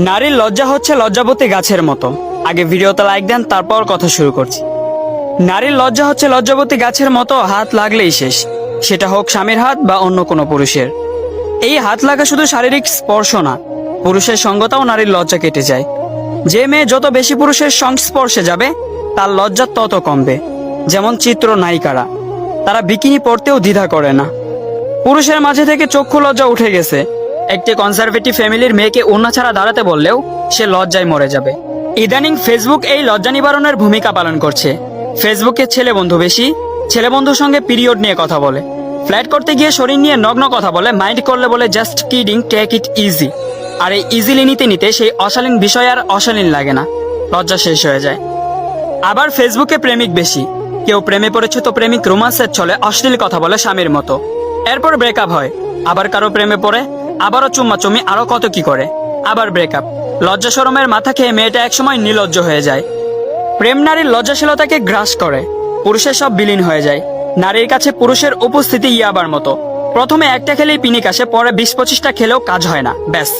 নারীর লজ্জা হচ্ছে লজ্জাবতী গাছের মতো। আগে ভিডিওতে লাইক দেন, তারপর কথা শুরু করছি। নারীর লজ্জা হচ্ছে লজ্জাবতী গাছের মতো, হাত লাগলেই শেষ, সেটা হোক স্বামীর হাত বা অন্য কোনো পুরুষের। এই হাত লাগা শুধু শারীরিক স্পর্শ না, পুরুষের সঙ্গতাও নারীর লজ্জা কেটে যায়। যে মেয়ে যত বেশি পুরুষের সংস্পর্শে যাবে তার লজ্জা তত কমবে। যেমন চিত্র নায়িকারা, তারা বিকিনি পরতেও দ্বিধা করে না। পুরুষের মাঝে থেকে চক্ষু লজ্জা উঠে গেছে। একটি কনজারভেটিভ ফ্যামিলির মেয়েকে ওড়না ছাড়া দাঁড়াতে বললেও সে লজ্জায় মরে যাবে। ইদানিং ফেসবুক এই লজ্জা নিবারণের ভূমিকা পালন করছে। ফেসবুকে ছেলে বন্ধু বেশি, ছেলে বন্ধুর সঙ্গে পিরিয়ড নিয়ে কথা বলে, ফ্ল্যাট করতে গিয়ে শরীর নিয়ে নগ্ন কথা বলে, মাইন্ড করলে বলে just kidding, take it easy. আর এই ইজিলি নিতে নিতে সেই অশালীন বিষয় আর অশালীন লাগে না, লজ্জা শেষ হয়ে যায়। আবার ফেসবুকে প্রেমিক বেশি, কেউ প্রেমে পড়েছে তো প্রেমিক রোমান্সের ছলে অশ্লীল কথা বলে স্বামীর মতো, এরপর ব্রেকআপ হয়। আবার কারো প্রেমে পড়ে, আবারও চুম্মাচুম্মি, আরো কত কি করে, আবার ব্রেকআপ। লজ্জা শরমের মাথা খেয়ে মেয়েটা একসময় নির্লজ্জ হয়ে যায়। প্রেম নারীর লজ্জাশীলতাকে গ্রাস করে, পুরুষের সব বিলীন হয়ে যায়। নারীর কাছে পুরুষের উপস্থিতি ইয়াবার মতো, প্রথমে একটা খেলেই পিনিক আসে, পরে 20-25টা খেলেও কাজ হয় না, ব্যাস।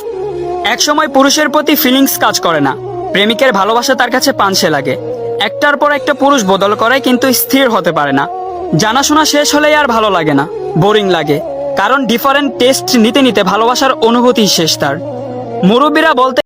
একসময় পুরুষের প্রতি ফিলিংস কাজ করে না, প্রেমিকের ভালোবাসা তার কাছে পানসে লাগে। একটার পর একটা পুরুষ বদল করে কিন্তু স্থির হতে পারে না। জানাশোনা শেষ হলেই আর ভালো লাগে না, বোরিং লাগে, কারণ ডিফারেন্ট টেস্ট নিতে নিতে ভালোবাসার অনুভূতি শেষ তার। মুরব্বীরা বলতে